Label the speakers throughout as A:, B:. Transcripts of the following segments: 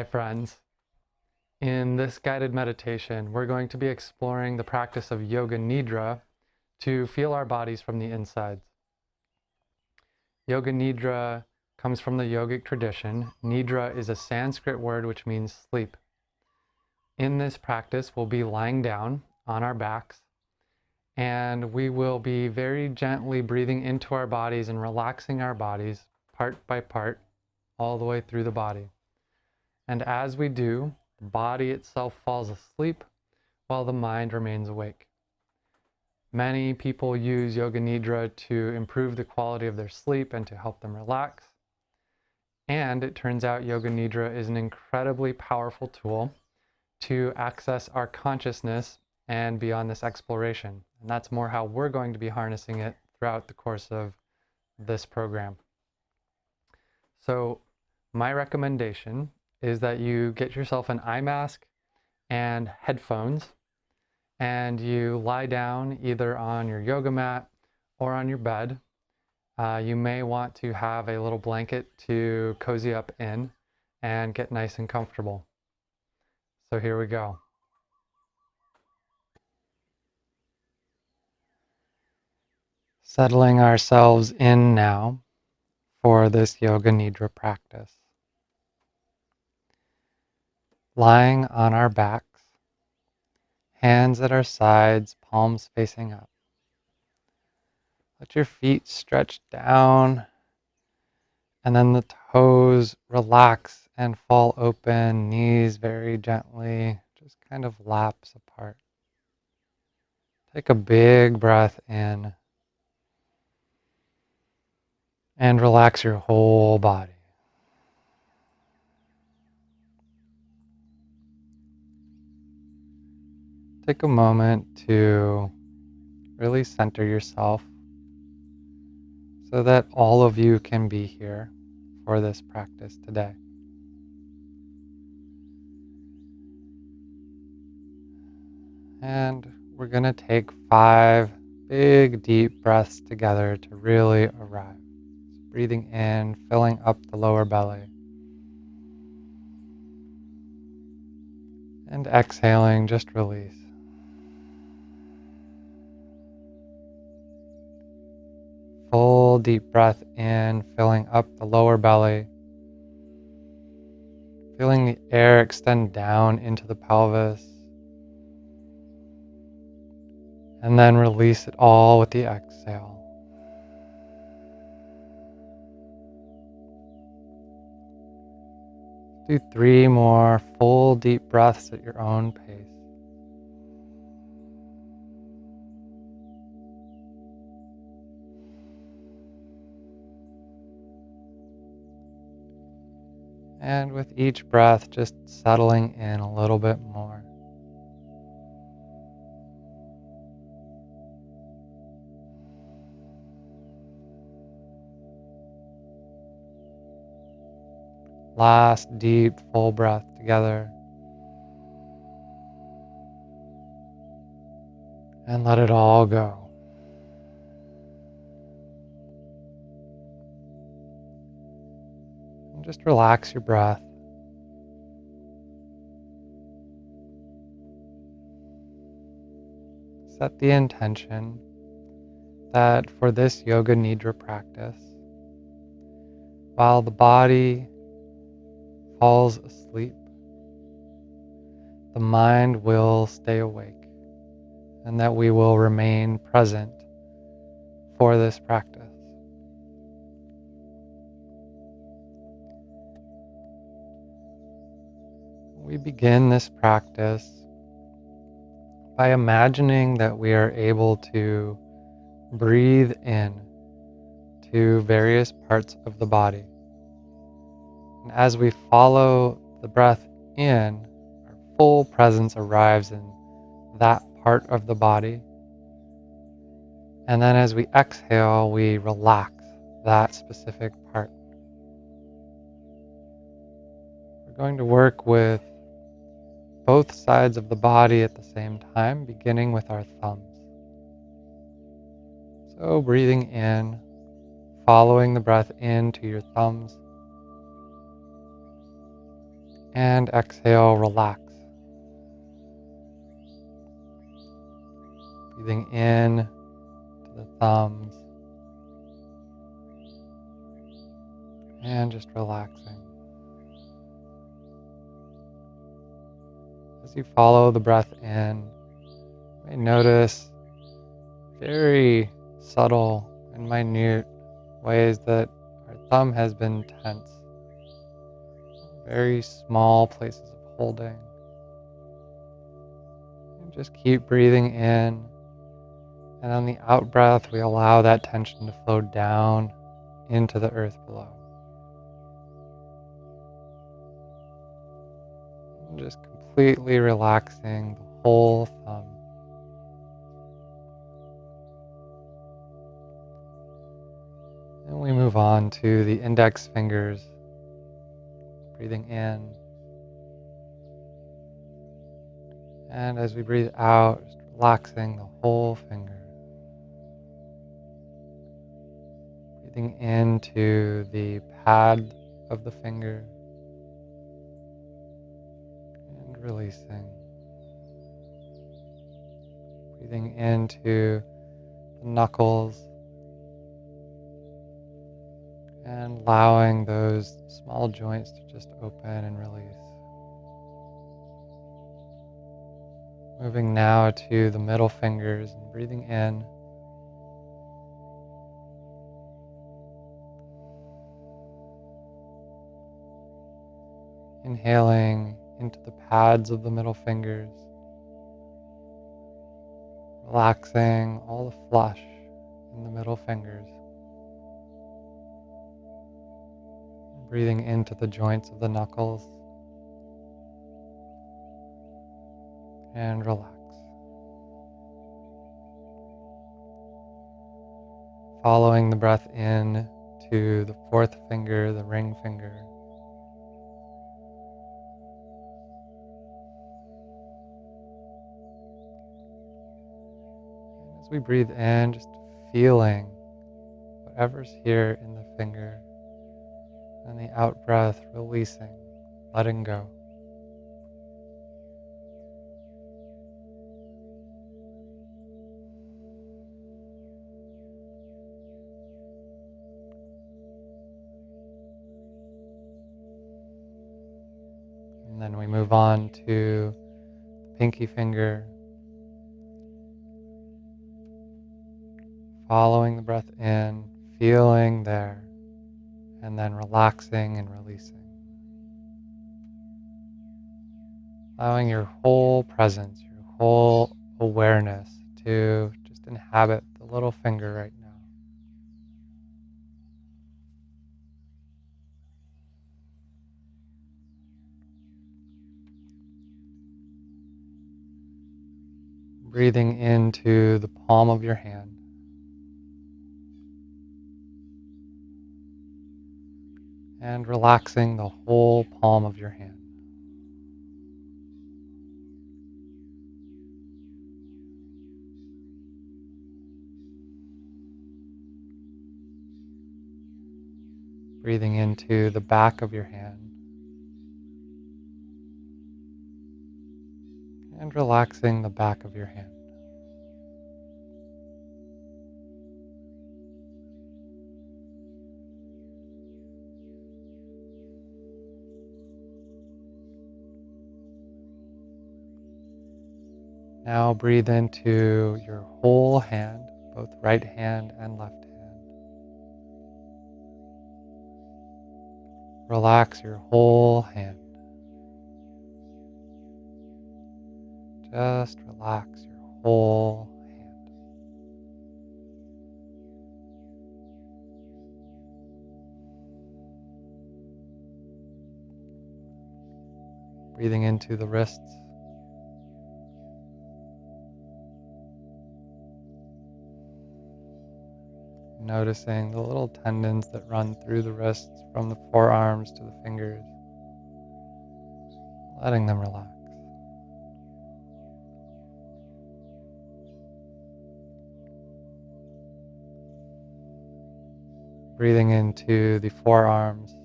A: Hi friends. In this guided meditation, we're going to be exploring the practice of Yoga Nidra to feel our bodies from the insides. Yoga Nidra comes from the yogic tradition. Nidra is a Sanskrit word which means sleep. In this practice, we'll be lying down on our backs, and we will be very gently breathing into our bodies and relaxing our bodies part by part all the way through the body. And as we do, the body itself falls asleep while the mind remains awake. Many people use Yoga Nidra to improve the quality of their sleep and to help them relax. And it turns out Yoga Nidra is an incredibly powerful tool to access our consciousness and beyond this exploration. And that's more how we're going to be harnessing it throughout the course of this program. So my recommendation is that you get yourself an eye mask and headphones, and you lie down either on your yoga mat or on your bed. You may want to have a little blanket to cozy up in and get nice and comfortable. So here we go. Settling ourselves in now for this Yoga Nidra practice. Lying on our backs, hands at our sides, palms facing up. Let your feet stretch down, and then the toes relax and fall open, knees very gently, just kind of lapse apart. Take a big breath in and relax your whole body. Take a moment to really center yourself so that all of you can be here for this practice today. And we're going to take 5 big deep breaths together to really arrive. So breathing in, filling up the lower belly. And exhaling, just release. Full deep breath in, filling up the lower belly. Feeling the air extend down into the pelvis. And then release it all with the exhale. Do 3 more full deep breaths at your own pace. And with each breath, just settling in a little bit more. Last deep, full breath together. And let it all go. And just relax your breath. Set the intention that for this Yoga Nidra practice, while the body falls asleep, the mind will stay awake, and that we will remain present for this practice. We begin this practice by imagining that we are able to breathe in to various parts of the body. And as we follow the breath in, our full presence arrives in that part of the body. And then as we exhale, we relax that specific part. We're going to work with both sides of the body at the same time, beginning with our thumbs. So breathing in, following the breath into your thumbs, And exhale, relax. Breathing in to the thumbs. And just relaxing. As you follow the breath in, you may notice very subtle and minute ways that our thumb has been tense. Very small places of holding. And just keep breathing in. And on the out breath, we allow that tension to flow down into the earth below. And just completely relaxing the whole thumb. And we move on to the index fingers. Breathing in. And as we breathe out, just relaxing the whole finger. Breathing into the pad of the finger. And releasing. Breathing into the knuckles. And allowing those small joints to just open and release. Moving now to the middle fingers and breathing in. Inhaling into the pads of the middle fingers. Relaxing all the flesh in the middle fingers. Breathing into the joints of the knuckles. And relax. Following the breath in to the fourth finger, the ring finger. And as we breathe in, just feeling whatever's here in the finger. And the out breath, releasing, letting go. And then we move on to the pinky finger. Following the breath in, feeling there, and then relaxing and releasing. Allowing your whole presence, your whole awareness to just inhabit the little finger right now. Breathing into the palm of your hand. And relaxing the whole palm of your hand. Breathing into the back of your hand. And relaxing the back of your hand. Now breathe into your whole hand, both right hand and left hand. Relax your whole hand. Just relax your whole hand. Breathing into the wrists. Noticing the little tendons that run through the wrists from the forearms to the fingers. Letting them relax. Breathing into the forearms.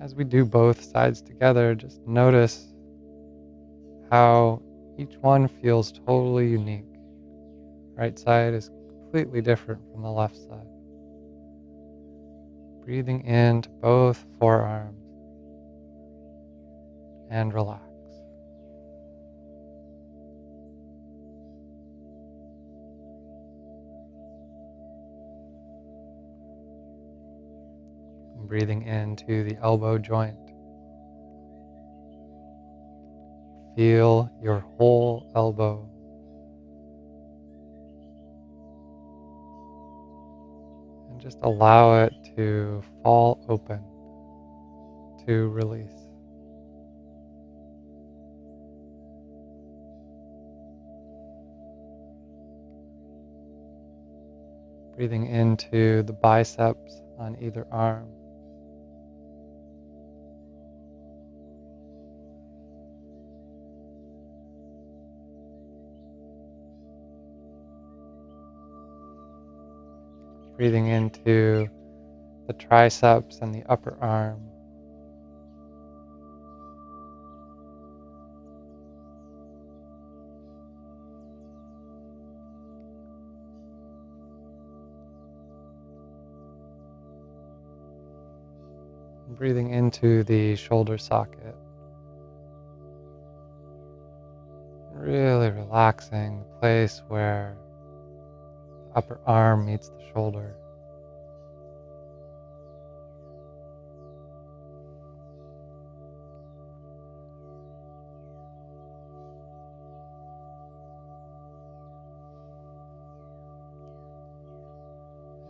A: As we do both sides together, just notice how each one feels totally unique. Right side is completely different from the left side. Breathing into both forearms and relax. Breathing into the elbow joint. Feel your whole elbow. And just allow it to fall open, to release. Breathing into the biceps on either arm. Breathing into the triceps and the upper arm. Breathing into the shoulder socket. Really relaxing the place where the upper arm meets the shoulder.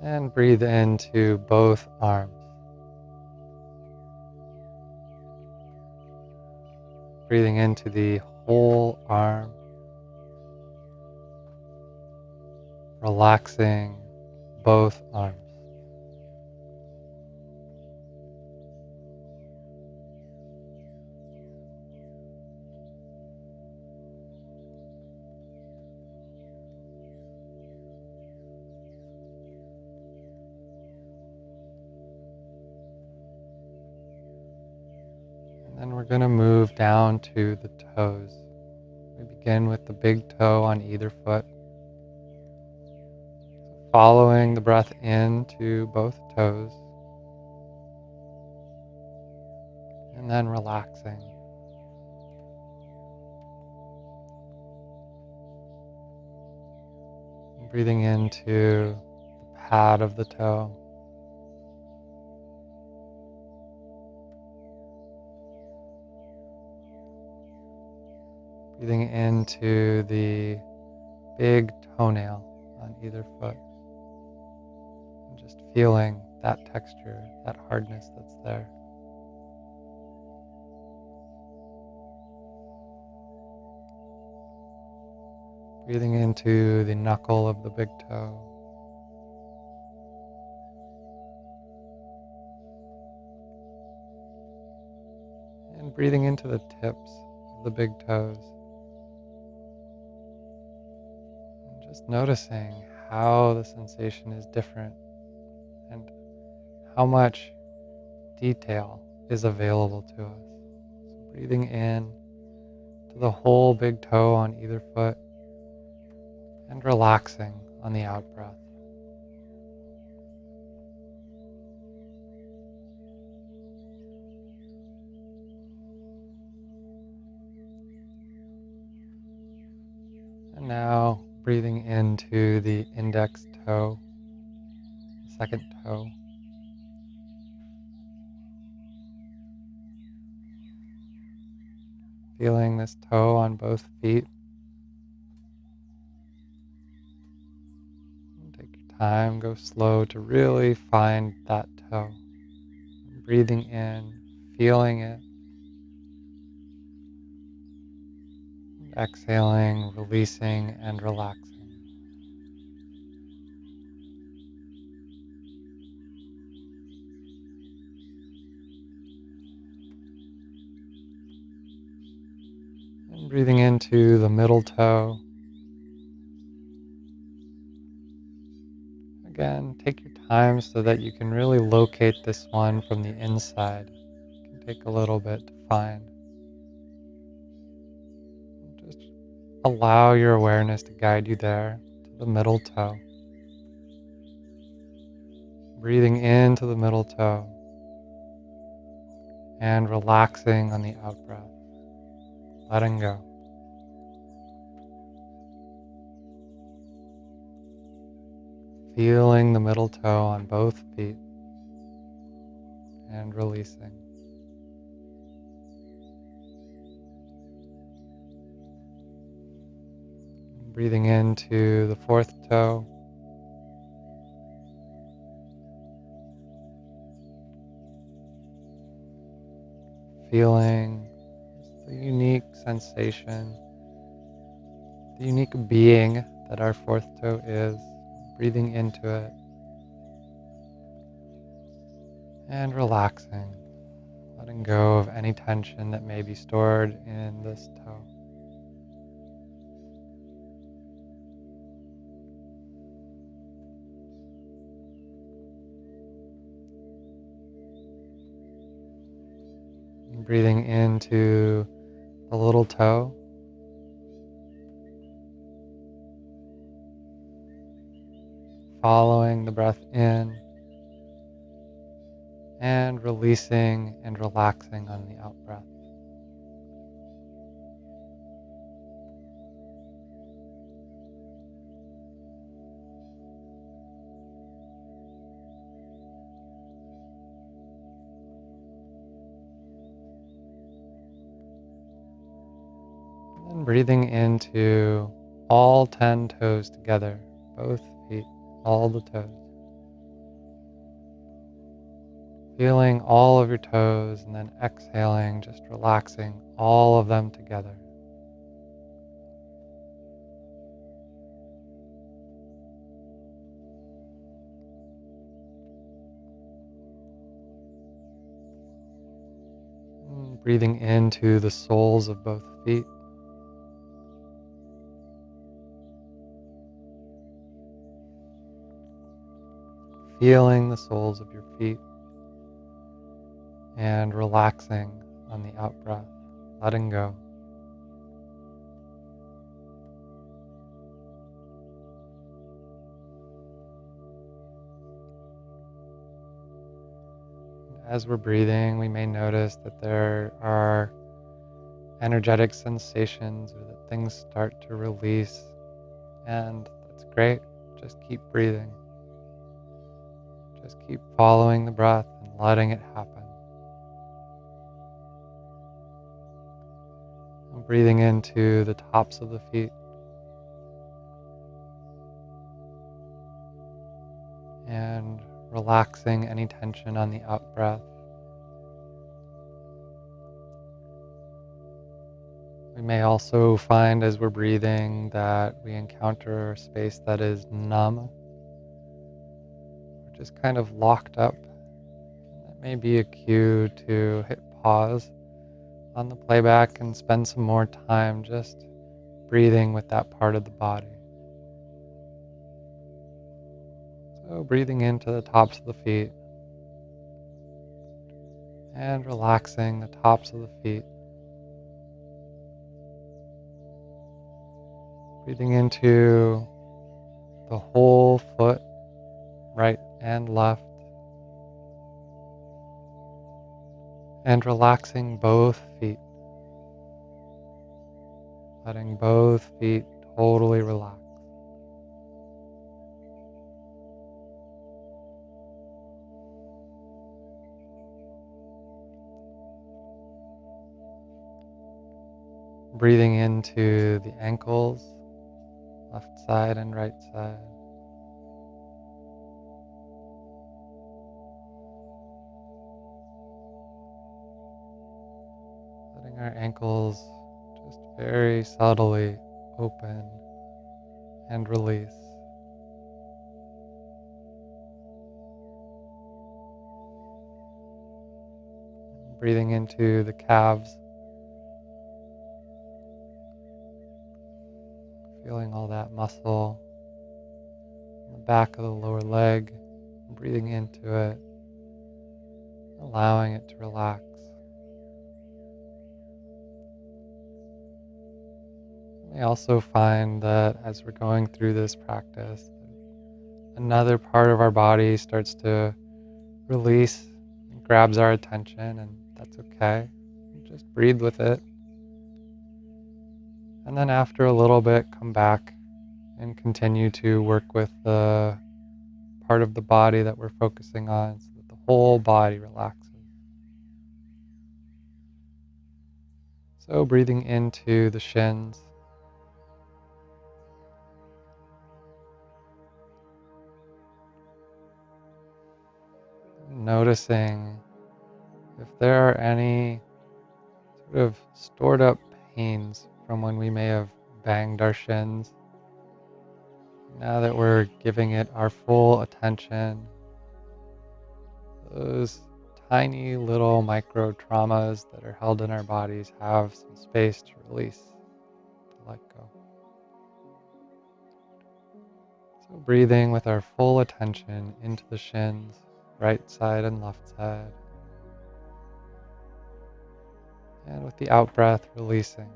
A: And breathe into both arms. Breathing into the whole arm. Relaxing both arms. And then we're going to move down to the toes. We begin with the big toe on either foot. Following the breath into both toes. And then relaxing. Breathing into the pad of the toe. Breathing into the big toenail on either foot. And just feeling that texture, that hardness that's there. Breathing into the knuckle of the big toe. And breathing into the tips of the big toes. And just noticing how the sensation is different and how much detail is available to us. So breathing in to the whole big toe on either foot and relaxing on the out breath. And now breathing into the index toe, the second toe. Feeling this toe on both feet. Take your time, go slow to really find that toe. Breathing in, feeling it. Exhaling, releasing, and relaxing. And breathing into the middle toe. Again, take your time so that you can really locate this one from the inside. You take a little bit to find. Just allow your awareness to guide you there to the middle toe. Breathing into the middle toe and relaxing on the out breath, letting go. Feeling the middle toe on both feet and releasing. Breathing into the fourth toe. Feeling the unique sensation, the unique being that our fourth toe is. Breathing into it and relaxing, letting go of any tension that may be stored in this toe. And breathing into the little toe. Following the breath in and releasing and relaxing on the out breath. And breathing into all 10 toes together, both feet, all the toes. Feeling all of your toes and then exhaling, just relaxing all of them together. And breathing into the soles of both feet. Feeling the soles of your feet and relaxing on the out breath, letting go. As we're breathing, we may notice that there are energetic sensations or that things start to release, and that's great. Just keep breathing. Just keep following the breath and letting it happen. And breathing into the tops of the feet and relaxing any tension on the out breath. We may also find as we're breathing that we encounter a space that is numb, or just kind of locked up. That may be a cue to hit pause on the playback and spend some more time just breathing with that part of the body. So breathing into the tops of the feet and relaxing the tops of the feet. Breathing into the whole foot, right and left. And relaxing both feet. Letting both feet totally relax. Breathing into the ankles, left side and right side. Letting our ankles just very subtly open and release. Breathing into the calves. Feeling all that muscle in the back of the lower leg. Breathing into it, allowing it to relax. may also find that as we're going through this practice, another part of our body starts to release, and grabs our attention, and that's okay. Just breathe with it. And then after a little bit, come back and continue to work with the part of the body that we're focusing on so that the whole body relaxes. So breathing into the shins, noticing if there are any sort of stored up pains from when we may have banged our shins. Now that we're giving it our full attention, those tiny little micro traumas that are held in our bodies have some space to release, to let go. So breathing with our full attention into the shins, right side and left side. And with the out breath, releasing.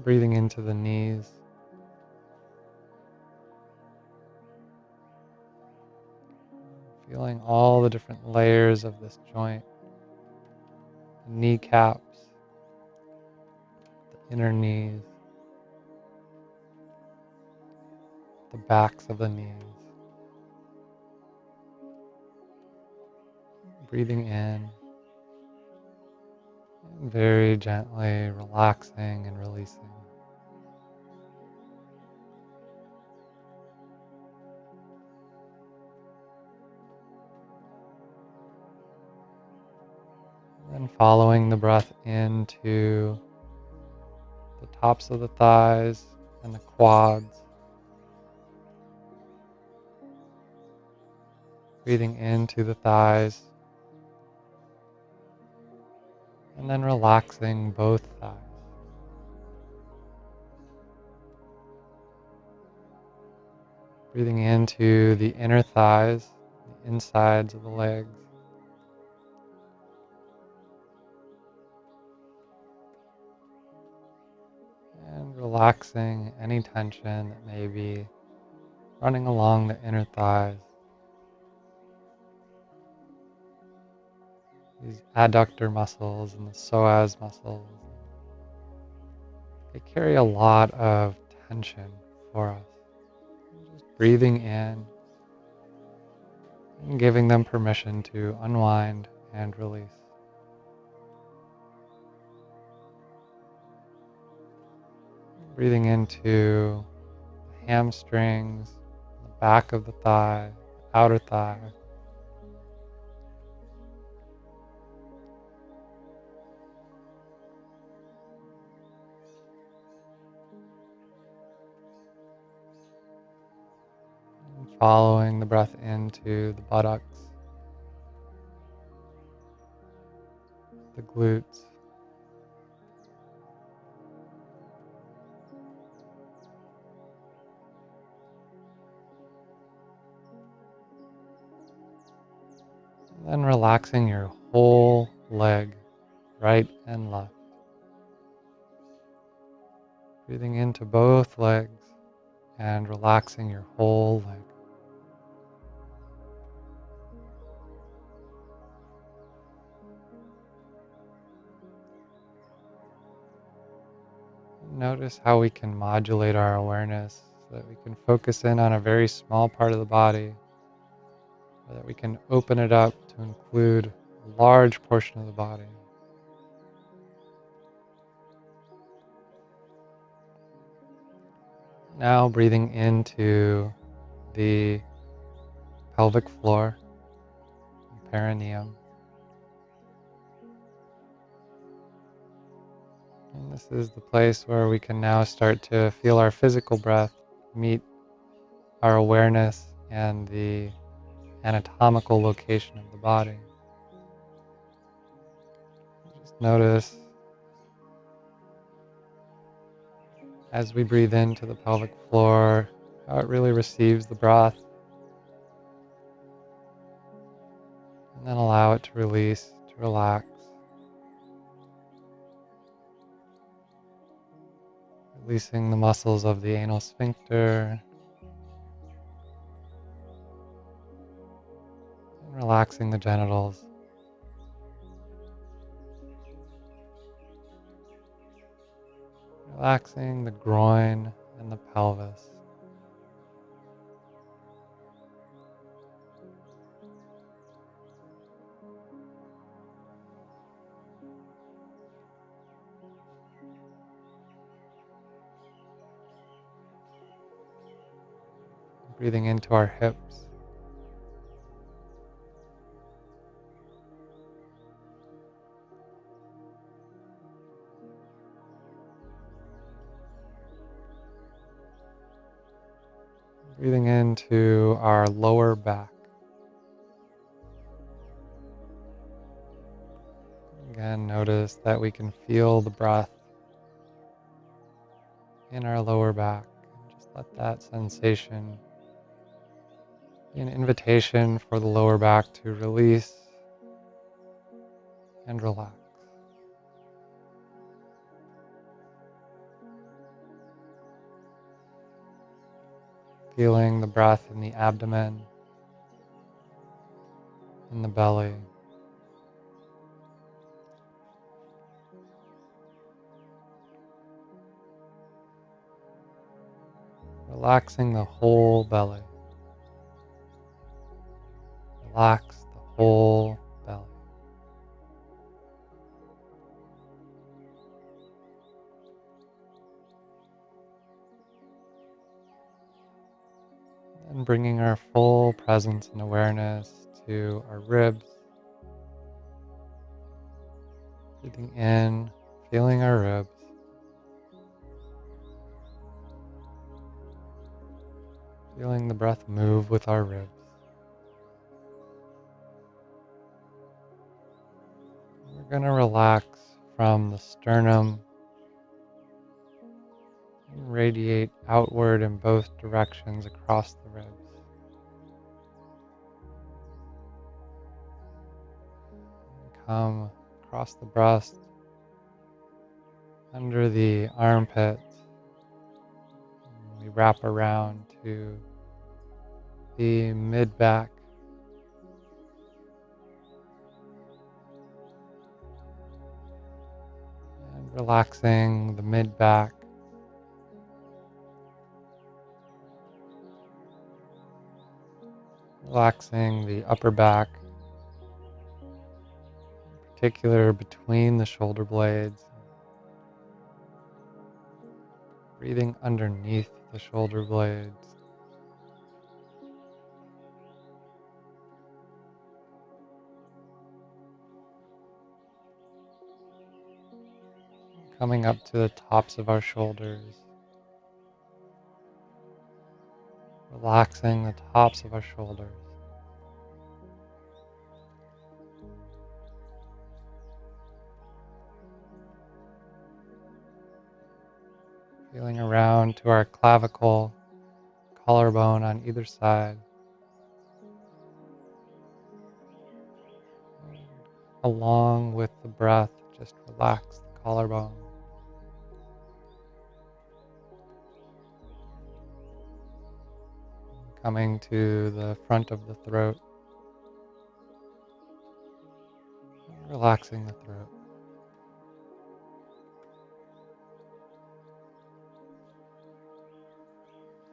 A: Breathing into the knees. Feeling all the different layers of this joint. The kneecaps, the inner knees, the backs of the knees. Breathing in, and very gently relaxing and releasing. And following the breath into the tops of the thighs and the quads. Breathing into the thighs. And then relaxing both thighs. Breathing into the inner thighs, the insides of the legs. And relaxing any tension that may be running along the inner thighs. These adductor muscles and the psoas muscles, they carry a lot of tension for us. Just breathing in and giving them permission to unwind and release. Breathing into the hamstrings, the back of the thigh, the outer thigh. And following the breath into the buttocks, the glutes. And then relaxing your whole leg, right and left. Breathing into both legs and relaxing your whole leg. Notice how we can modulate our awareness so that we can focus in on a very small part of the body, or that we can open it up to include a large portion of the body. Now breathing into the pelvic floor, perineum. And this is the place where we can now start to feel our physical breath meet our awareness and the anatomical location of the body. Just notice as we breathe into the pelvic floor how it really receives the breath, and then allow it to release, to relax, releasing the muscles of the anal sphincter, and relaxing the genitals. Relaxing the groin and the pelvis. Breathing into our hips. Breathing into our lower back. Again, notice that we can feel the breath in our lower back. And just let that sensation be an invitation for the lower back to release and relax. Feeling the breath in the abdomen, in the belly. Relaxing the whole belly. Relax the whole belly. And bringing our full presence and awareness to our ribs. Breathing in, feeling our ribs. Feeling the breath move with our ribs. We're going to relax from the sternum and radiate outward in both directions across the ribs. Come across the breast, under the armpits. We wrap around to the mid-back. And relaxing the mid-back. Relaxing the upper back, in particular between the shoulder blades. Breathing underneath the shoulder blades. Coming up to the tops of our shoulders. Relaxing the tops of our shoulders. Feeling around to our clavicle, collarbone on either side. And along with the breath, just relax the collarbone. Coming to the front of the throat. Relaxing the throat.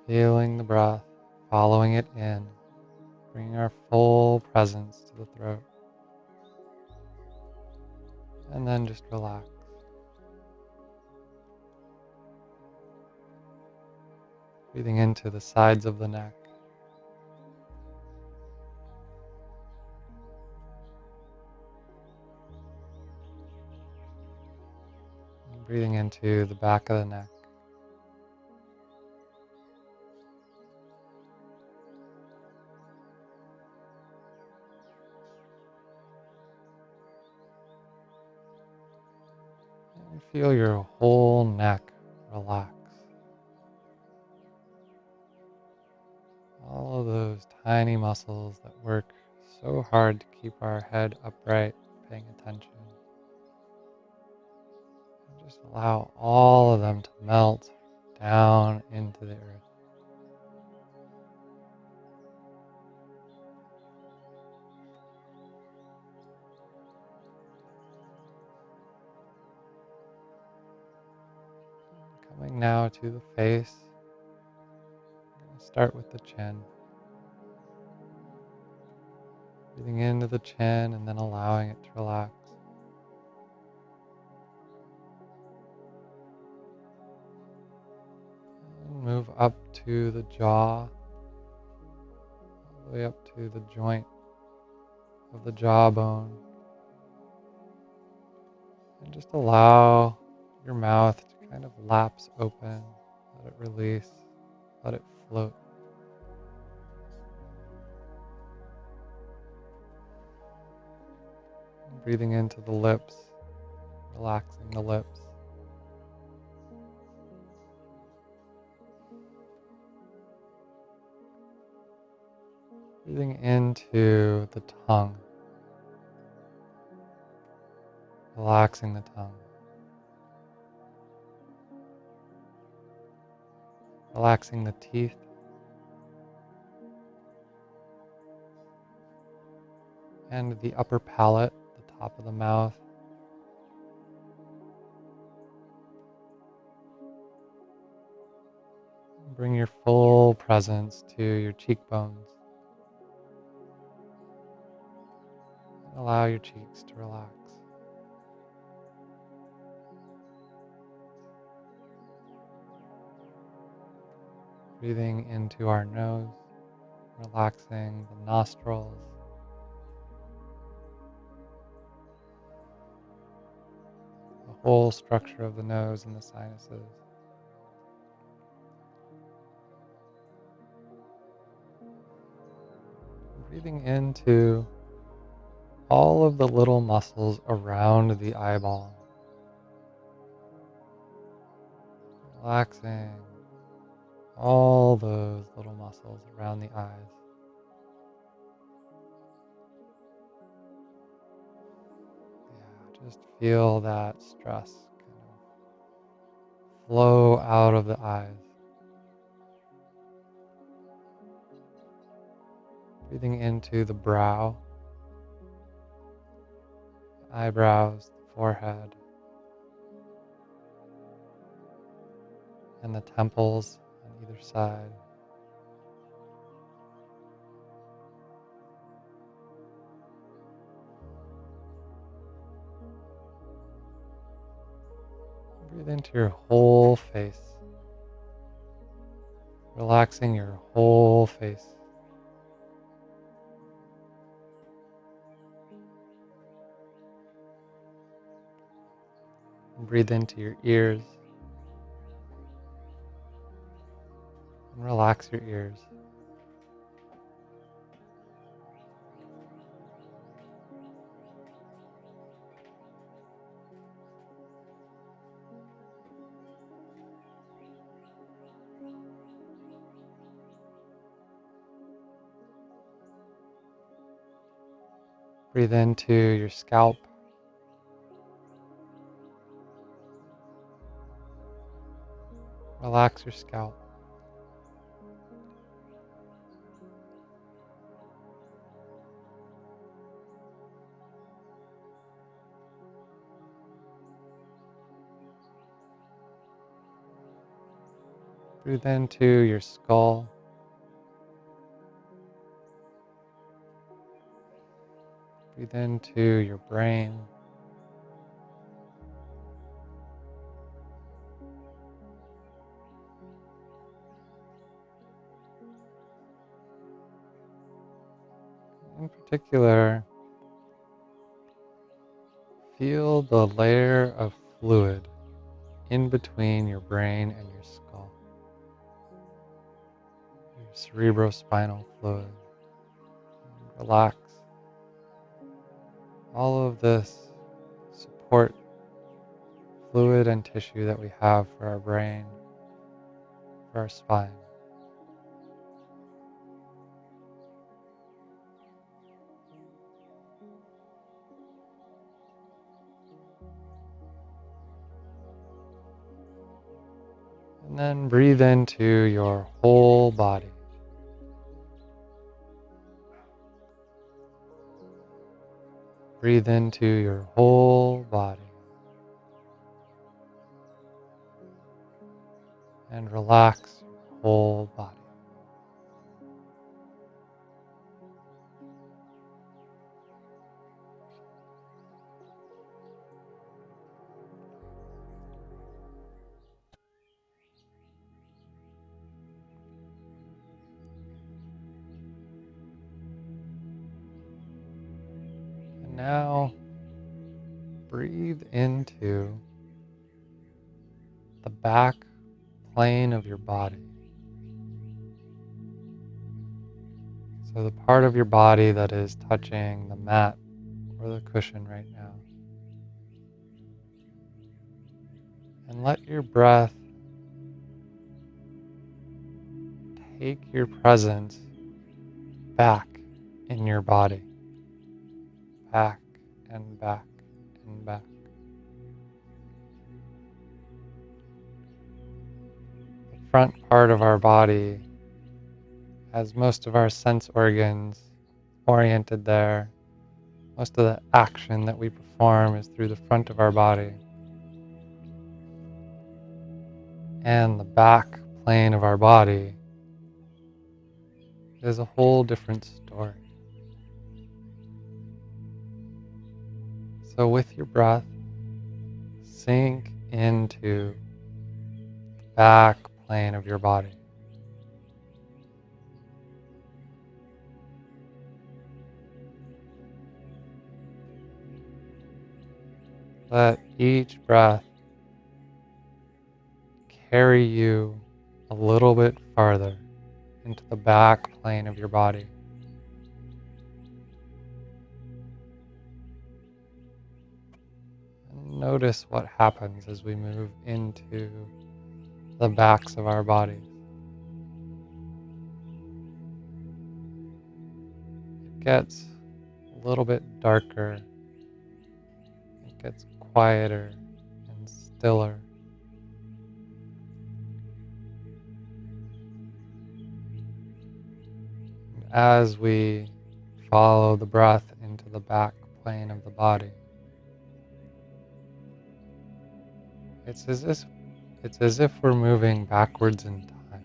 A: Feeling the breath, following it in, bringing our full presence to the throat. And then just relax. Breathing into the sides of the neck. And breathing into the back of the neck. And feel your whole neck relax. tiny muscles that work so hard to keep our head upright, paying attention. And just allow all of them to melt down into the earth. Coming now to the face. I'm going to start with the chin. Breathing into the chin and then allowing it to relax. And move up to the jaw, all the way up to the joint of the jawbone. And just allow your mouth to kind of lapse open. Let it release. Let it float. And breathing into the lips, relaxing the lips. Breathing into the tongue, relaxing the tongue. Relaxing the teeth. And the upper palate, the top of the mouth. Bring your full presence to your cheekbones. And allow your cheeks to relax. Breathing into our nose, relaxing the nostrils, the whole structure of the nose and the sinuses. Breathing into all of the little muscles around the eyeball. Relaxing all those little muscles around the eyes. Yeah, just feel that stress kind of flow out of the eyes. Breathing into the brow, the eyebrows, the forehead, and the temples on either side. Breathe into your whole face, relaxing your whole face. And breathe into your ears and relax your ears. Breathe into your scalp. Relax your scalp. Breathe into your skull. Breathe into your brain. In particular, feel the layer of fluid in between your brain and your skull, your cerebrospinal fluid. Relax. All of this support fluid and tissue that we have for our brain, for our spine. And then breathe into your whole body. Breathe into your whole body. And relax your whole body. And now breathe into the back plane of your body. So the part of your body that is touching the mat or the cushion right now. And let your breath take your presence back in your body. Back and back and back. The front part of our body has most of our sense organs oriented there. Most of the action that we perform is through the front of our body. And the back plane of our body is a whole different story. So with your breath, sink into the back plane of your body. Let each breath carry you a little bit farther into the back plane of your body. And notice what happens as we move into the backs of our bodies. It gets a little bit darker. It gets quieter and stiller. And as we follow the breath into the back plane of the body, it's as if we're moving backwards in time.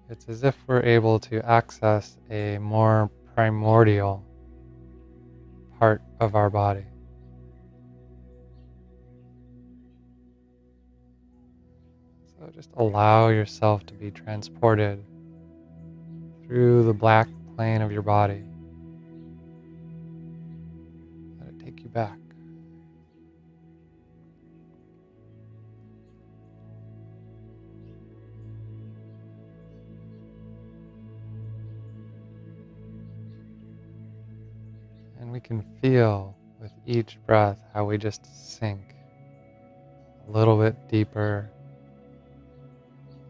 A: It's as if we're able to access a more primordial part of our body. So just allow yourself to be transported through the black plane of your body. Let it take you back. And we can feel with each breath how we just sink a little bit deeper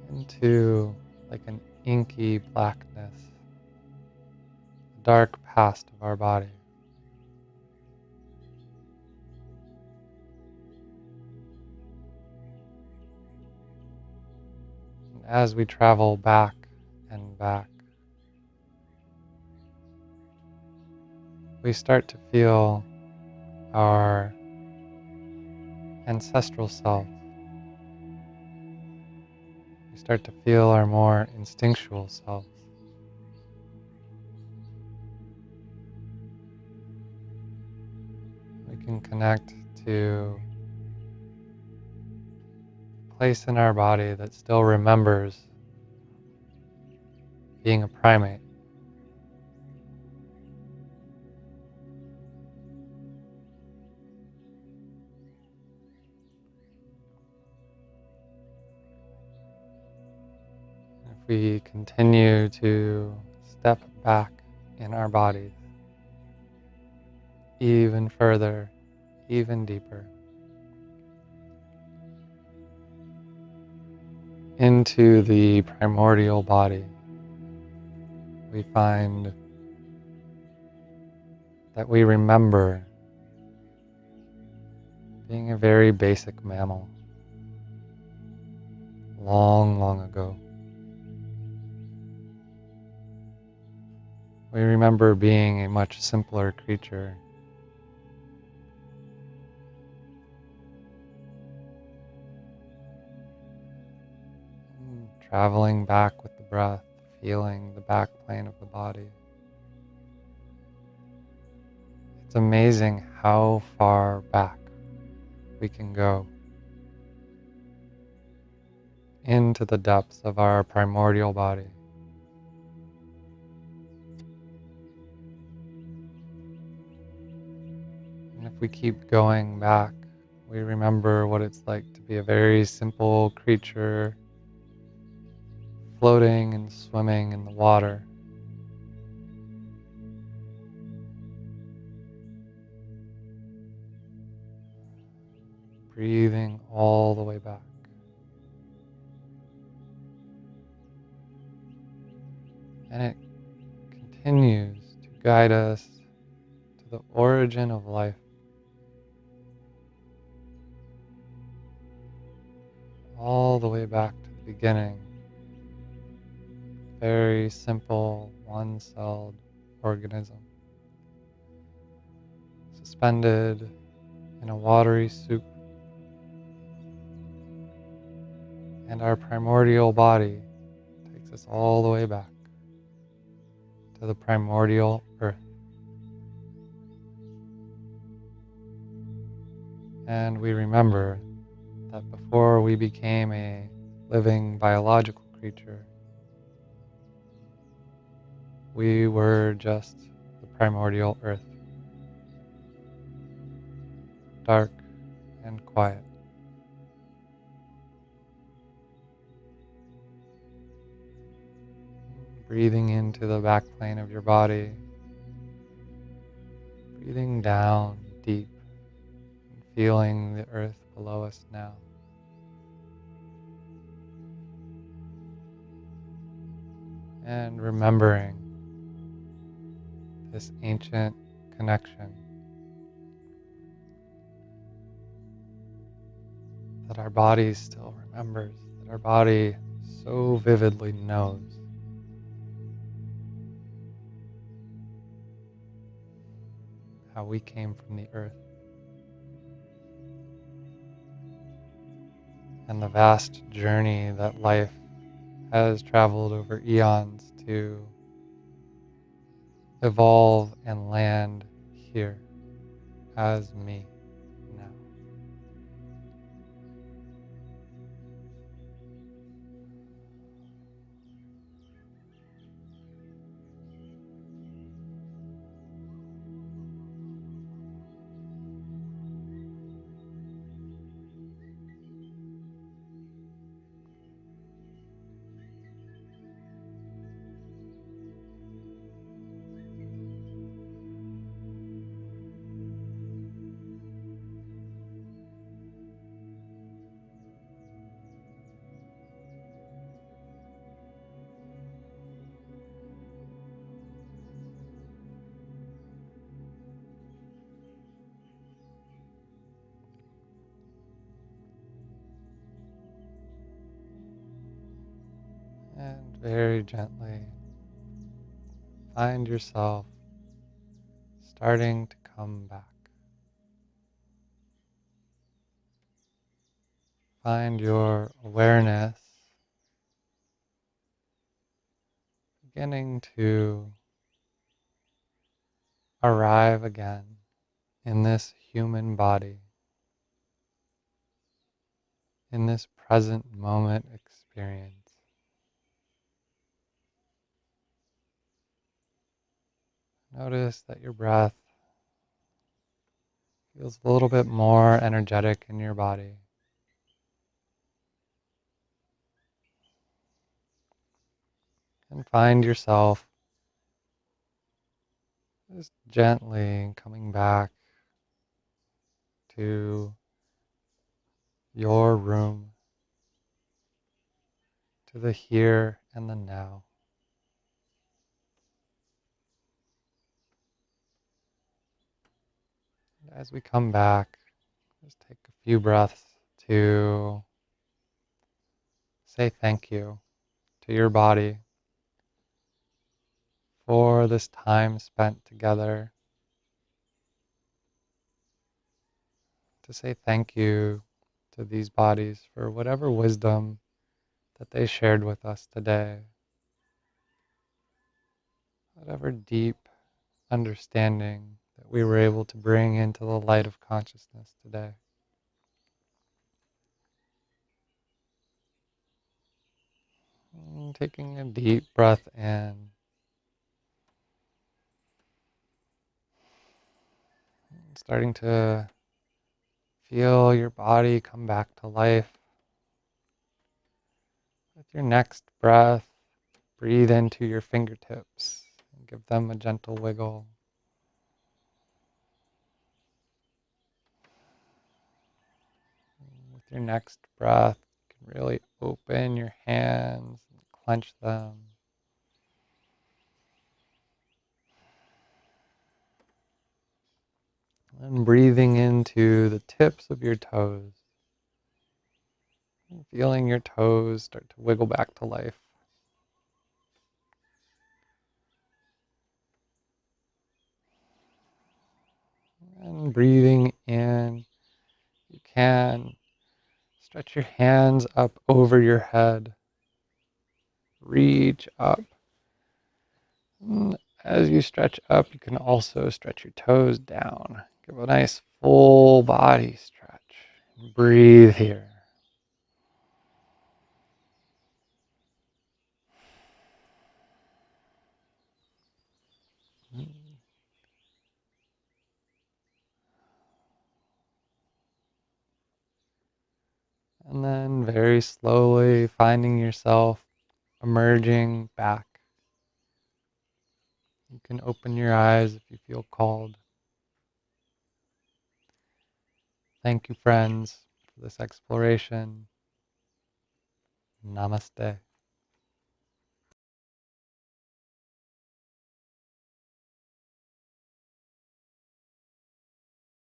A: into like an inky blackness, the dark past of our body. And as we travel back and back, we start to feel our ancestral self. We start to feel our more instinctual self. We can connect to a place in our body that still remembers being a primate. If we continue to step back in our bodies even further, even deeper, into the primordial body, we find that we remember being a very basic mammal, long, long ago. We remember being a much simpler creature, traveling back with the breath, feeling the back plane of the body. It's amazing how far back we can go into the depths of our primordial body. And if we keep going back, we remember what it's like to be a very simple creature floating and swimming in the water. Breathing all the way back. And it continues to guide us to the origin of life. All the way back to the beginning. Very simple, one-celled organism. Suspended in a watery soup. And our primordial body takes us all the way back to the primordial earth. And we remember that before we became a living biological creature, we were just the primordial earth, dark and quiet. Breathing into the back plane of your body, breathing down deep, and feeling the earth below us now. And remembering this ancient connection that our body still remembers, that our body so vividly knows. How we came from the earth. And the vast journey that life has traveled over eons to evolve and land here as me now. And very gently find yourself starting to come back. Find your awareness beginning to arrive again in this human body, in this present moment experience. Notice that your breath feels a little bit more energetic in your body. And find yourself just gently coming back to your room, to the here and the now. And as we come back, Just take a few breaths to say thank you to your body for this time spent together, to say thank you to these bodies for whatever wisdom that they shared with us today, whatever deep understanding that we were able to bring into the light of consciousness today. And taking a deep breath in, starting to feel your body come back to life. With your next breath, breathe into your fingertips and give them a gentle wiggle. With your next breath, you can really open your hands and clench them. And breathing into the tips of your toes. And feeling your toes start to wiggle back to life. And breathing in, you can stretch your hands up over your head. Reach up. And as you stretch up, you can also stretch your toes down. Give a nice full body stretch. Breathe here. And then very slowly finding yourself emerging back. You can open your eyes if you feel called. Thank you, friends, for this exploration. Namaste.